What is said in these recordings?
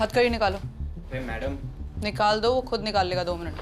हथकड़ी निकालो। मैडम निकाल दो, वो खुद निकाल लेगा 2 मिनट।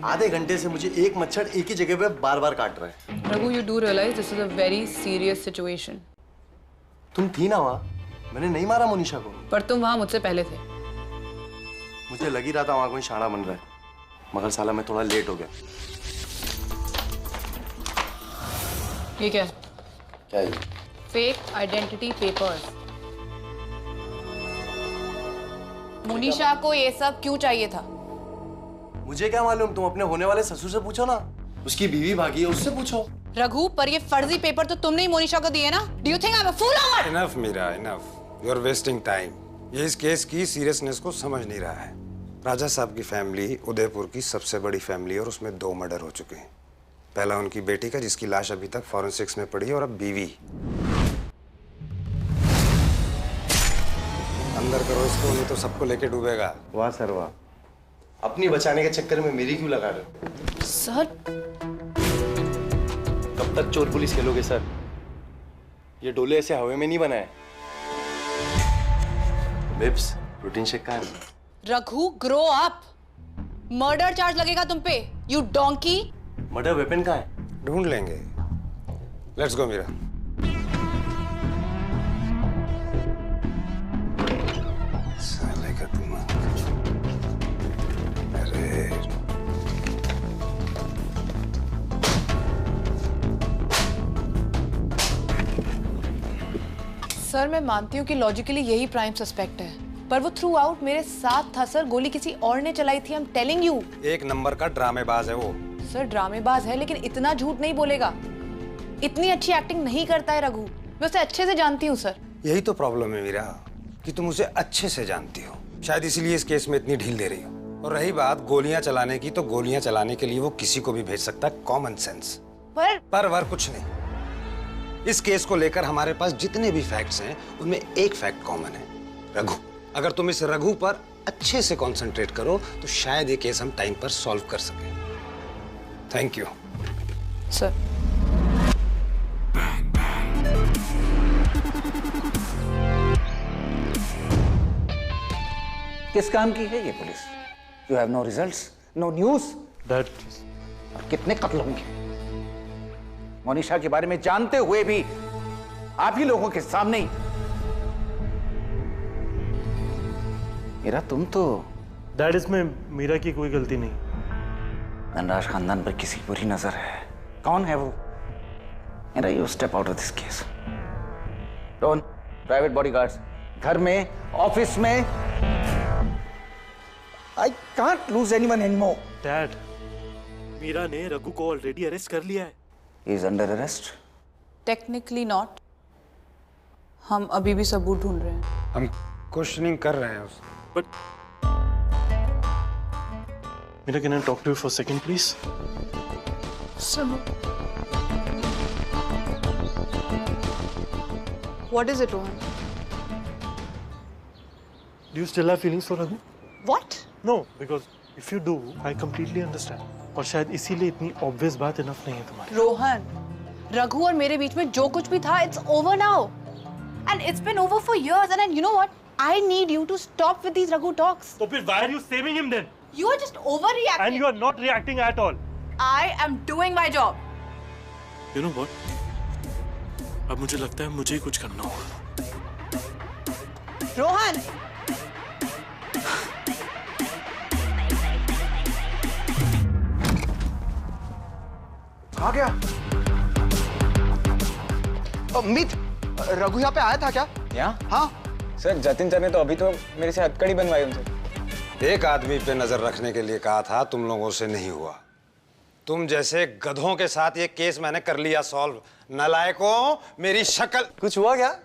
आधे घंटे से मुझे एक मच्छर एक ही जगह पे बार बार काट रहा है। Raghu, you do realize this is a very serious situation. तुम थी ना वहाँ, मैंने नहीं मारा मोनिशा को। पर तुम वहां मुझसे पहले थे। मुझे लग ही रहा था वहाँ कोई शाना बन रहा है, मगर साला मैं थोड़ा लेट हो गया। ये क्या है? क्या है? Fake identity papers. मोनिशा को ये सब क्यों चाहिए था? मुझे क्या मालूम, तुम अपने होने वाले ससुर से पूछो ना। उसकी बीवी भागी है, उससे पूछो। रघु, पर ये फर्जी पेपर तो तुमने ही मोनिशा को दिए ना? Do you think I'm a fool or what? Enough Meera, enough. You are wasting time. ये इस केस की सीरियसनेस को समझ नहीं रहा है। राजा साहब की फैमिली उदयपुर की सबसे बड़ी फैमिली है और उसमें 2 मर्डर हो चुके हैं। पहला उनकी बेटी का, जिसकी लाश अभी तक फॉरेंसिक्स में पड़ी है, और अब बीवी। अंदर करो इसको, नहीं तो सबको लेके डूबेगा। वाह सर वाह, अपनी बचाने के चक्कर में मेरी क्यों लगा रहे हो? सर, कब तक चोर पुलिस खेलोगे सर? ये डोले ऐसे हवा में नहीं बनाए। बिप्स, प्रोटीन शेक कहाँ है? Raghu, grow up. Murder charge लगेगा तुम पे, यू डोंकी। मर्डर वेपन कहाँ है? ढूंढ लेंगे। Let's go Meera. साले का दिमाग। अरे सर, मैं मानती हूँ कि लॉजिकली यही प्राइम सस्पेक्ट है, पर वो थ्रू आउट मेरे साथ था सर। गोली किसी और ने चलाई थी, I am telling you. 1 number का ड्रामेबाज है वो। सर, ड्रामेबाज है लेकिन इतना झूठ नहीं बोलेगा। इतनी अच्छी एक्टिंग नहीं करता है रघु, मैं उसे अच्छे से जानती हूँ सर। यही तो प्रॉब्लम है मीरा, कि तुम उसे अच्छे से जानती हो। शायद इसीलिए इस केस में इतनी ढील दे रही हो। और रही बात गोलियां चलाने की, तो गोलियां चलाने के लिए वो किसी को भी भेज सकता है, कॉमन सेंस। पर कुछ नहीं। इस केस को लेकर हमारे पास जितने भी फैक्ट्स हैं, उनमें एक फैक्ट कॉमन है, रघु। अगर तुम इस रघु पर अच्छे से कंसंट्रेट करो तो शायद ये केस हम टाइम पर सॉल्व कर सकें। Thank you sir. किस काम की है ये police? You have no results, no news. Dad, और कितने कत्ल होंगे मोनिशा के बारे में जानते हुए भी, आप ही लोगों के सामने ही। मेरा तुम तो डैड, इसमें मीरा की कोई गलती नहीं। धनराज खानदान पर किसी बुरी नजर है। कौन है वो? मेरा you step out of this case. Don't private bodyguards घर में, ऑफिस में। I can't lose anyone anymore. Dad, Meera ने रघु को ऑलरेडी अरेस्ट कर लिया है। He is under arrest. Technically not, हम अभी भी सबूत ढूंढ रहे हैं। हम क्वेश्चनिंग कर रहे हैं उससे। But Meera, can I talk to you for a second, please? What is it, Rohan? Do you still have feelings for Raghu? What? No, because if you do, I completely understand. और शायद इसीलिए इतनी obvious बात enough नहीं है तुम्हारी। रोहन, रघु और मेरे बीच में जो कुछ भी था, it's over now, and it's been over for years. And you know what? I need you to stop with these Raghu talks. तो फिर why are you saving him then? You are just overreacting. And you are not reacting at all. I am doing my job. You know what? अब मुझे लगता है मुझे ही कुछ करना होगा। रोहन, कहाँ गया? मीत, रघु यहाँ पे आया था क्या? यहाँ? हाँ सर, जतिन सर ने तो अभी तो मेरे से हथकड़ी बनवाई उनसे। एक आदमी पे नजर रखने के लिए कहा था, तुम लोगों से नहीं हुआ। तुम जैसे गधों के साथ ये केस मैंने कर लिया सॉल्व। नालायकों, मेरी शक्ल। कुछ हुआ क्या?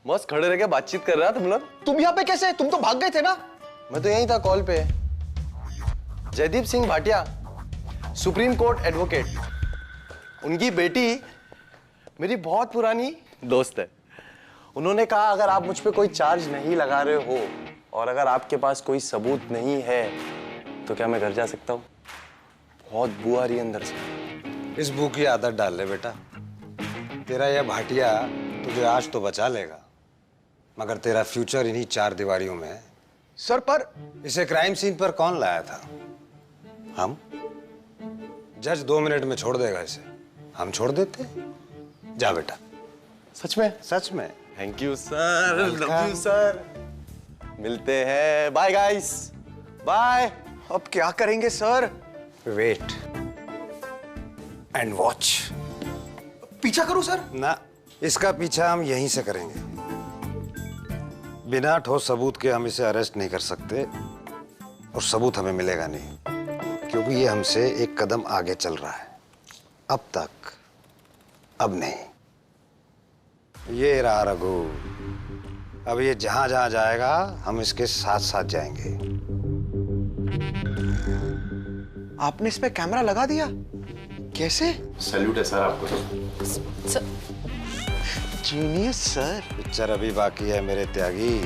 मस्त खड़े रह के बातचीत कर रहा तुम लोग। तुम यहाँ पे कैसे? तुम तो भाग गए थे ना? मैं तो यहीं था कॉल पे। Jaydeep Singh Bhatia, Supreme Court advocate, उनकी बेटी मेरी बहुत पुरानी दोस्त है। उन्होंने कहा अगर आप मुझ पे कोई चार्ज नहीं लगा रहे हो और अगर आपके पास कोई सबूत नहीं है तो क्या मैं घर जा सकता हूँ? बहुत बू आ रही है अंदर से। इस बू की आदत डाल ले बेटा। तेरा यह भाटिया तुझे आज तो बचा लेगा, मगर तेरा फ्यूचर इन्हीं 4 दीवारियों में है। सर पर इसे क्राइम सीन पर कौन लाया था? हम? जज 2 मिनट में छोड़ देगा इसे। हम छोड़ देते? जा बेटा। सच में? सच में। Thank you sir, love you sir. मिलते हैं, बाय गाइस, बाय। अब क्या करेंगे सर? Wait and watch. पीछा करूं सर? ना, इसका पीछा हम यहीं से करेंगे। बिना ठोस सबूत के हम इसे अरेस्ट नहीं कर सकते, और सबूत हमें मिलेगा नहीं, क्योंकि ये हमसे एक कदम आगे चल रहा है। अब तक, अब नहीं। ये रहा रघु। अब ये जहां जहां जाएगा हम इसके साथ साथ जाएंगे। आपने इस पे कैमरा लगा दिया? कैसे? सैल्यूट है सर आपको तो। Genius sir. पिक्चर अभी बाकी है मेरे त्यागी।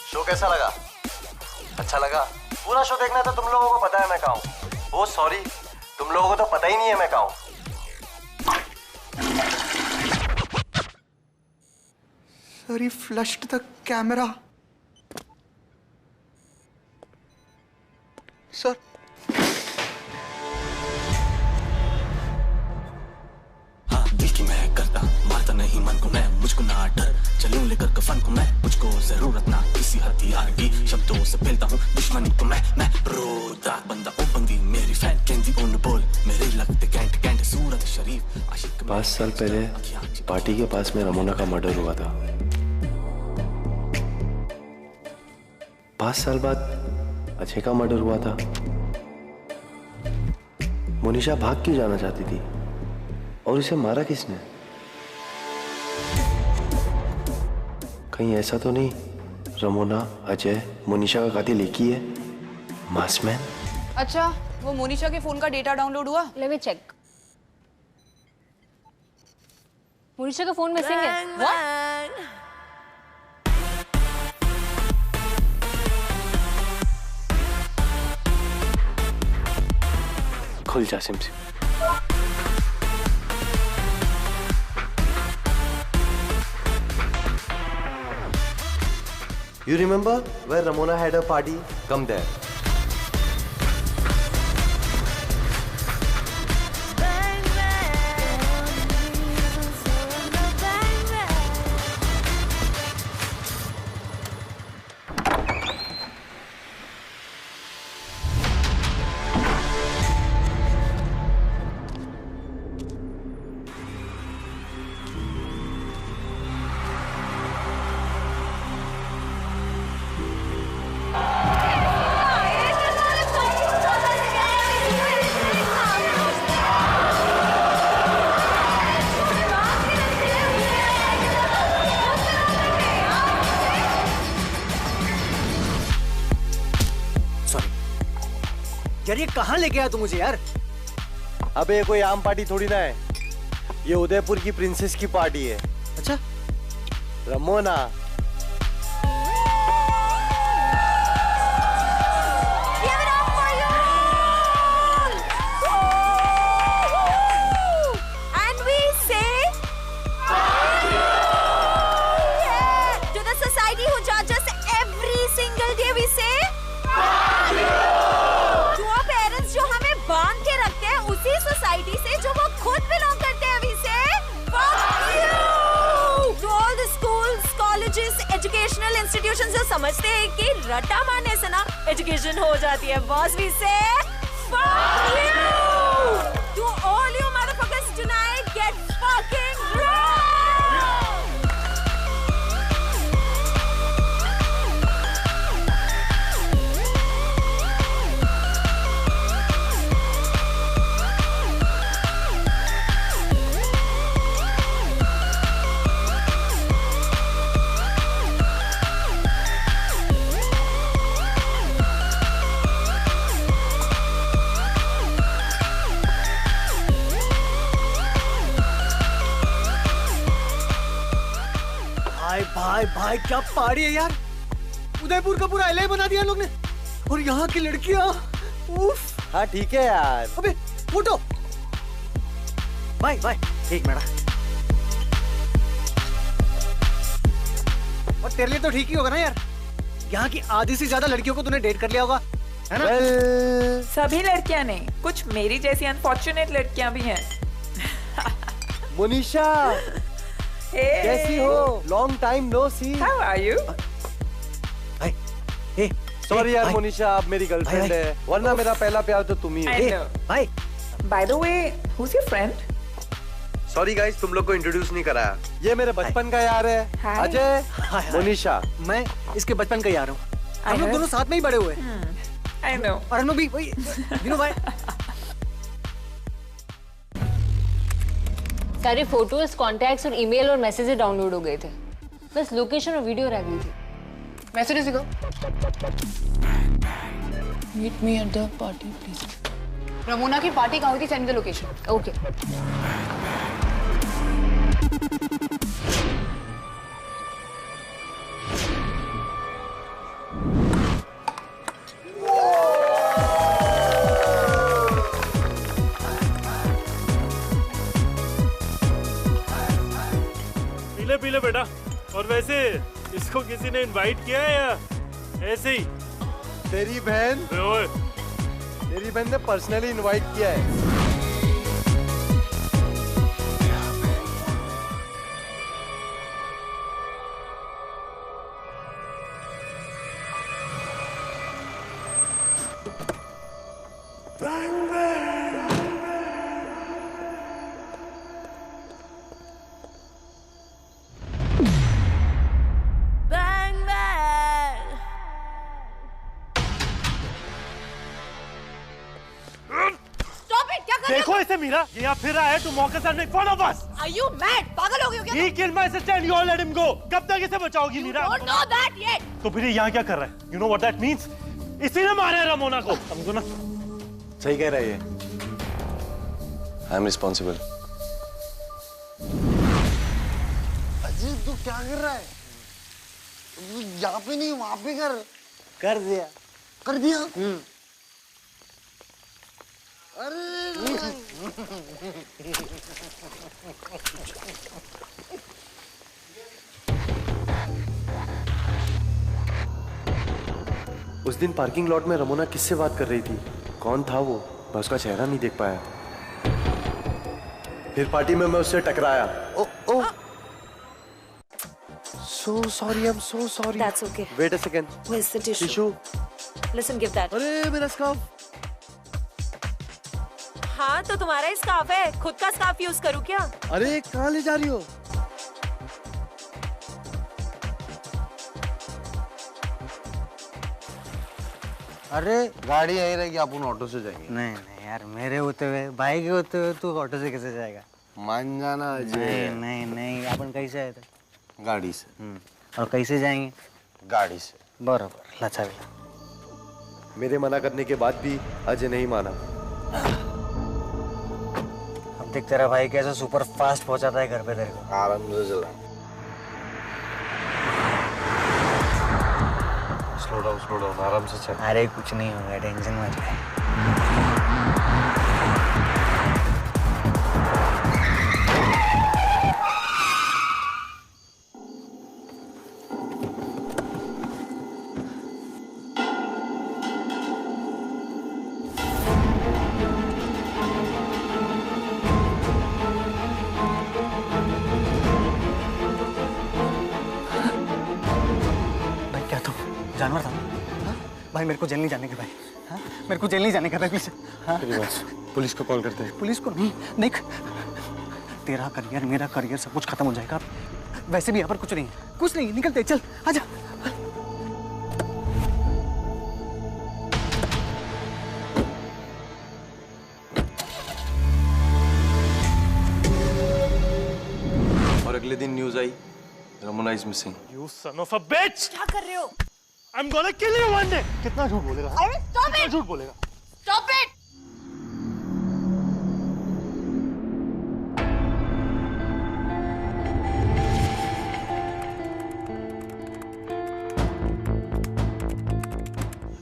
शो कैसा लगा? अच्छा लगा? पूरा शो देखना तो तुम लोगों को पता है मैं कहाँ हूँ। ओ सॉरी, तुम लोगों को तो पता ही नहीं है मैं कहाँ हूँ। Sir he flushed the camera. Sir दिल की मैं करता, मारता नहीं मन को मैं, मुझको ना डर, चलूं लेकर कफन को मैं, मुझको जरूरत ना किसी हथियार की, शब्दों से फैलता हूँ दुश्मनी को मैं रोता बंदा ओ बंदी मेरी फैन कैंडी ऑन बोल, मेरे लगते कैंट कैंट सूरत शरीफ आशिक। 5 साल पहले पार्टी के पास में रमोना का मर्डर हुआ था। 5 साल बाद अजय का मर्डर हुआ था। मोनिशा भाग क्यों जाना चाहती थी और इसे मारा किसने? कहीं ऐसा तो नहीं रमोना, अजय, मोनिशा का कातिल एक ही है? मासमैन? अच्छा, वो मोनिशा के फोन का डेटा डाउनलोड हुआ? Let me check. मोनिशा का फोन मिसिंग है। What? खुल जा SIM. You remember where Ramona had her party? Come there. यार ये कहाँ लेके आया तू मुझे यार? अबे कोई आम पार्टी थोड़ी ना है, ये उदयपुर की प्रिंसेस की पार्टी है। अच्छा, रमोना। सोसाइटी से जो वो खुद बिलोंग करते हैं, अभी से fuck you to all the schools, colleges institution से समझते हैं कि रट्टा मारने से ना एजुकेशन हो जाती है। बॉस भी से fuck you to all you motherfuckers tonight, get fucking wrong. भाई भाई क्या पार्टी है यार। उदयपुर का पूरा एलए बना दिया लोग ने। और यहाँ की लड़कियाँ उफ। हाँ ठीक है यार। अबे फोटो भाई भाई एक मिनट। और तेरे लिए तो ठीक ही होगा ना यार, यहाँ की आधी से ज्यादा लड़कियों को तूने डेट कर लिया होगा है ना? सभी लड़कियाँ नहीं, कुछ मेरी जैसी अनफॉर्चुनेट लड़कियाँ भी हैं। मोनिशा कैसी हो? Long time no see. How are you? Sorry यार मोनिशा, आप मेरी गर्लफ्रेंड है, वरना मेरा पहला प्यार तो तुम ही I है। know. भाई By the way, who's your friend? Sorry guys, तुम लोग को इंट्रोड्यूस नहीं कराया। ये मेरे बचपन का यार है, Hi. अजय। मोनिशा मैं इसके बचपन का यार हूँ। हम लोग दोनों साथ में ही बड़े हुए। I know. और हम लोग भी वही दिनों भाई। सारे फोटोज, कॉन्टैक्ट्स और ईमेल और मैसेजेस डाउनलोड हो गए थे, बस लोकेशन और वीडियो रह गई थी। मैसेजेस दिखाओ। Meet me at the party please. Ramona की पार्टी कहाँ हुई थी? Send the location. ओके। पीले बेटा। और वैसे इसको किसी ने इनवाइट किया है या ऐसे ही? तेरी बहन ने पर्सनली इनवाइट किया है। देखो इसे मीरा, ये यहाँ फिर रहा है to mock us and make fun of us. Are you mad? पागल हो गए हो क्या? He killed my sister and you all let him go. कब तक इसे बचाओगी Meera? You don't know that yet. तो फिर ये यहाँ क्या कर रहा है? You know what that means? इसी ने मारा है रमोना को, समझो ना? सही कह रहा है ये। I am responsible. अजीब, तू क्या कर रहा है? यहाँ पे नहीं, वहाँ पे कर दिया। कर दिया? अरे उस दिन पार्किंग लॉट में रमोना किससे बात कर रही थी? कौन था वो? मैं उसका चेहरा नहीं देख पाया। फिर पार्टी में मैं उससे टकराया। ओ so sorry, I'm so sorry. That's okay. Wait a second. Where's the tissue? Tissue. Listen, give that. अरे मेरा स्कार्फ। हाँ तो तुम्हारा ही स्कार्फ है, खुद का स्कार्फ यूज करूँ क्या? अरे कहाँ ले जा रही हो? अरे गाड़ी यही रहेगी, अपन ऑटो से जाएंगे। नहीं नहीं यार, मेरे होते हुए, भाई के होते हुए तू ऑटो से कैसे जाएगा? मान जाना अजय। नहीं नहीं नहीं, अपन कैसे आए थे? गाड़ी से। और कैसे जाएंगे? गाड़ी से। बराबर, लचा भी। मेरे मना करने के बाद भी अजय नहीं माना। अब देख तेरा भाई कैसे सुपर फास्ट पहुंचाता है घर पे तेरे को। आराम से चला। स्लो डाउन, आराम से चल। अरे कुछ नहीं होगा, टेंशन मत ले। भाई मेरे को जेल नहीं जाने का भाई। हाँ मेरे को जेल नहीं जाने का भाई प्लीज। हाँ पुलिस को कॉल करते हैं। पुलिस को नहीं, देख तेरा करियर मेरा करियर सब कुछ खत्म हो जाएगा। वैसे भी यहाँ पर कुछ नहीं है, कुछ नहीं, निकलते चल आजा। और अगले दिन news I, Ramona is missing. You son of a bitch! क्या कर रहे हो? I'm gonna kill you one day. कितना झूठ बोलेगा? अरे stop कितना it! झूठ बोलेगा? Stop it!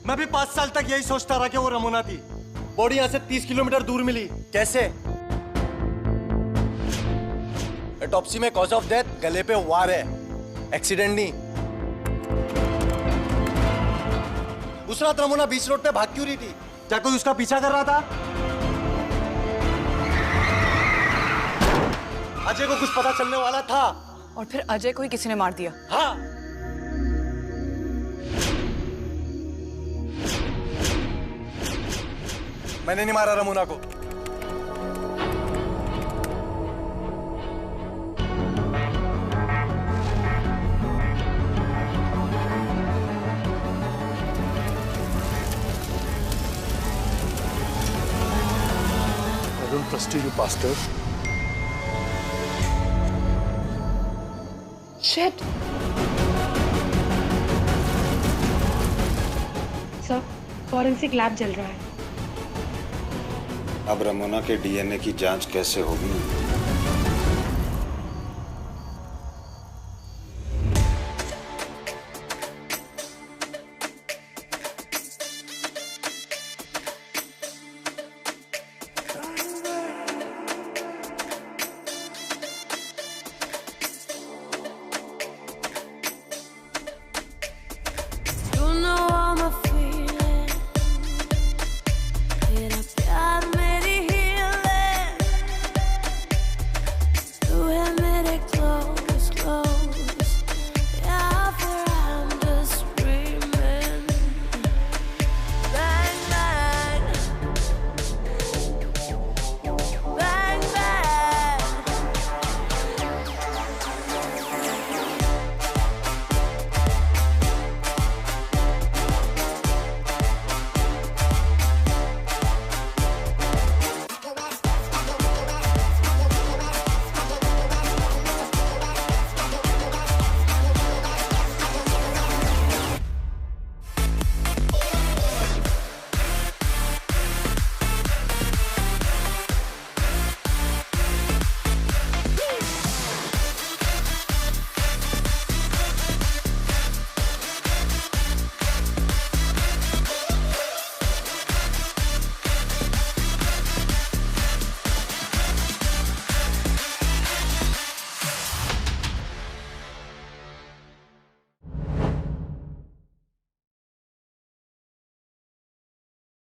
मैं भी 5 साल तक यही सोचता रहा कि वो रमोना थी। बॉडी यहाँ से 30 किलोमीटर दूर मिली, कैसे? ऑटोप्सी में कॉज ऑफ डेथ गले पे वार है, एक्सीडेंट नहीं। उस रात रमोना बीच रोड पे भाग क्यों रही थी? क्या कोई उसका पीछा कर रहा था? अजय को कुछ पता चलने वाला था। और फिर अजय को ही किसी ने मार दिया। हाँ मैंने नहीं मारा रमोना को। I don't trust you, you bastard. Shit. Sir forensic lab चल रहा है। अब रमोना के डीएनए की जांच कैसे होगी?